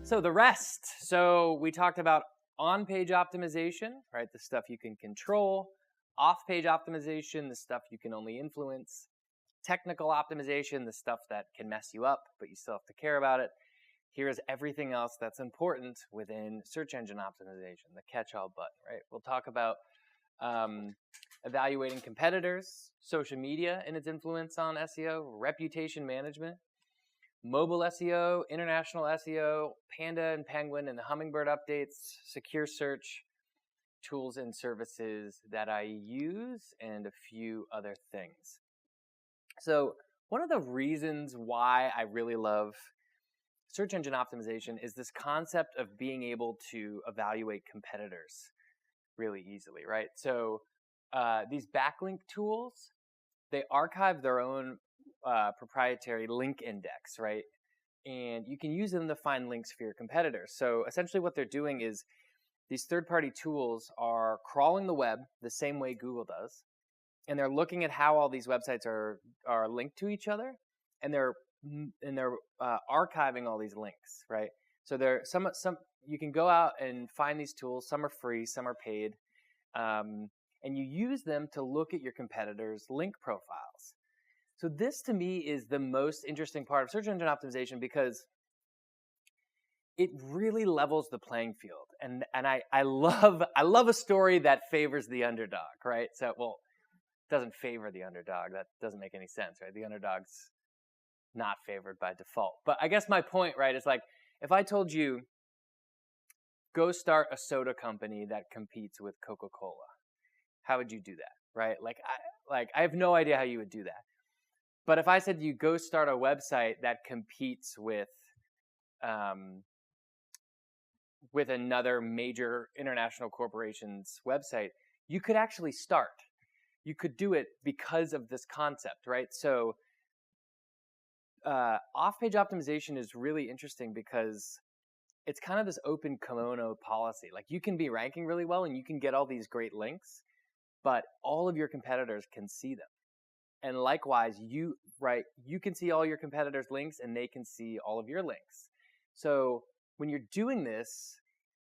So the rest. So we talked about on-page optimization, right? The stuff you can control. Off-page optimization, the stuff you can only influence. Technical optimization, the stuff that can mess you up, but you still have to care about it. Here's everything else that's important within search engine optimization, the catch-all button, right? We'll talk about evaluating competitors, social media and its influence on SEO, reputation management, mobile SEO, international SEO, Panda and Penguin and the Hummingbird updates, secure search, tools and services that I use, and a few other things. So one of the reasons why I really love search engine optimization is this concept of being able to evaluate competitors really easily, right? So these backlink tools, they archive their own proprietary link index, right? And you can use them to find links for your competitors. So essentially what they're doing is these third-party tools are crawling the web the same way Google does, and they're looking at how all these websites are linked to each other, and they're archiving all these links, right? So there some you can go out and find these tools. Some are free, some are paid, and you use them to look at your competitors' link profiles. So this, to me, is the most interesting part of search engine optimization because it really levels the playing field. And I love a story that favors the underdog, right? So, well, it doesn't favor the underdog. That doesn't make any sense, right? The underdog's not favored by default. But I guess my point, right, is like if I told you, go start a soda company that competes with Coca-Cola, how would you do that, right? I have no idea how you would do that. But if I said you go start a website that competes with another major international corporation's website, you could actually start. You could do it because of this concept, right? So off-page optimization is really interesting because it's kind of this open kimono policy. Like you can be ranking really well and you can get all these great links, but all of your competitors can see them. And likewise, you can see all your competitors' links and they can see all of your links. So when you're doing this,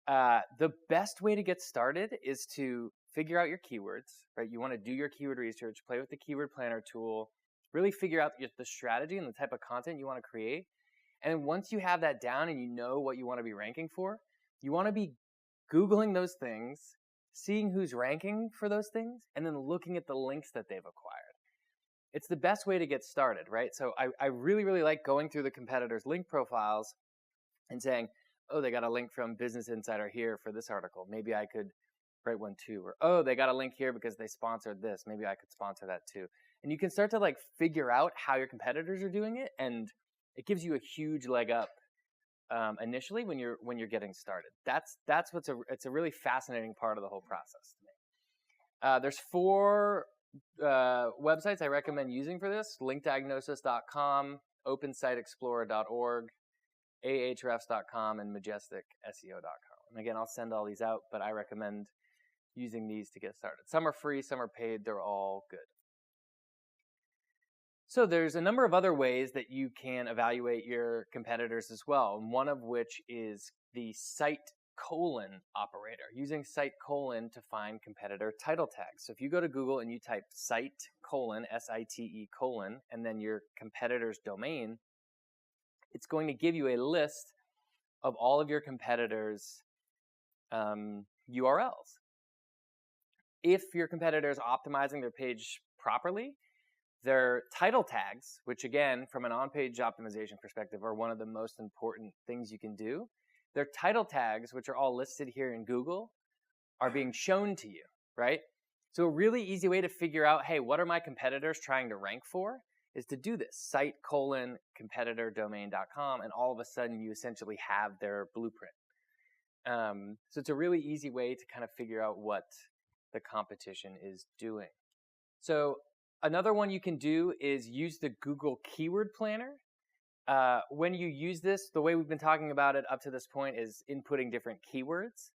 the best way to get started is to figure out your keywords, right? You want to do your keyword research, play with the keyword planner tool, really figure out the strategy and the type of content you want to create. And once you have that down and you know what you want to be ranking for, you want to be Googling those things, seeing who's ranking for those things, and then looking at the links that they've acquired. It's the best way to get started, right? So I really, really like going through the competitors' link profiles and saying, oh, they got a link from Business Insider here for this article. Maybe I could write one too. Or, oh, they got a link here because they sponsored this. Maybe I could sponsor that too. And you can start to like figure out how your competitors are doing it, and it gives you a huge leg up initially when you're getting started. It's a really fascinating part of the whole process to me. There's 4 websites I recommend using for this: linkdiagnosis.com, opensiteexplorer.org, ahrefs.com, and majesticseo.com. And again, I'll send all these out, but I recommend using these to get started. Some are free, some are paid. They're all good. So there's a number of other ways that you can evaluate your competitors as well, one of which is the site colon operator, using site colon to find competitor title tags. So if you go to Google and you type site colon, S-I-T-E colon, and then your competitor's domain, it's going to give you a list of all of your competitors' URLs. If your competitor is optimizing their page properly, their title tags, which again, from an on-page optimization perspective, are one of the most important things you can do. Their title tags, which are all listed here in Google, are being shown to you, right? So a really easy way to figure out, hey, what are my competitors trying to rank for, is to do this, site colon competitordomain.com, and all of a sudden you essentially have their blueprint. So it's a really easy way to kind of figure out what the competition is doing. So another one you can do is use the Google Keyword Planner. When you use this, the way we've been talking about it up to this point is inputting different keywords,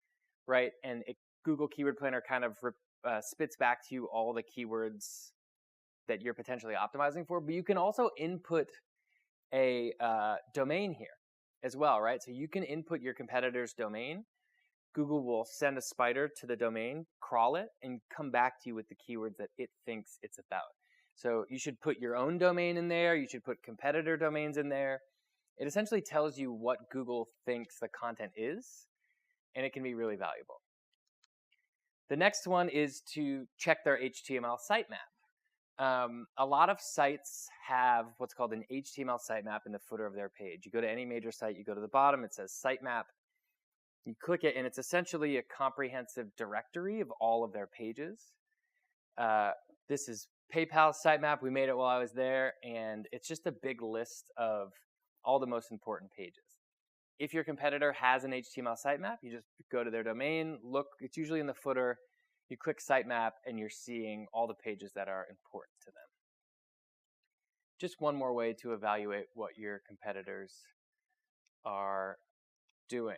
right? And Google Keyword Planner kind of spits back to you all the keywords that you're potentially optimizing for. But you can also input a domain here as well, right? So you can input your competitor's domain. Google will send a spider to the domain, crawl it, and come back to you with the keywords that it thinks it's about. So you should put your own domain in there. You should put competitor domains in there. It essentially tells you what Google thinks the content is, and it can be really valuable. The next one is to check their HTML sitemap. A lot of sites have what's called an HTML sitemap in the footer of their page. You go to any major site, you go to the bottom, it says sitemap. You click it, and it's essentially a comprehensive directory of all of their pages. This is PayPal's sitemap. We made it while I was there, and it's just a big list of all the most important pages. If your competitor has an HTML sitemap, you just go to their domain, look, it's usually in the footer, you click sitemap, and you're seeing all the pages that are important to them. Just one more way to evaluate what your competitors are doing.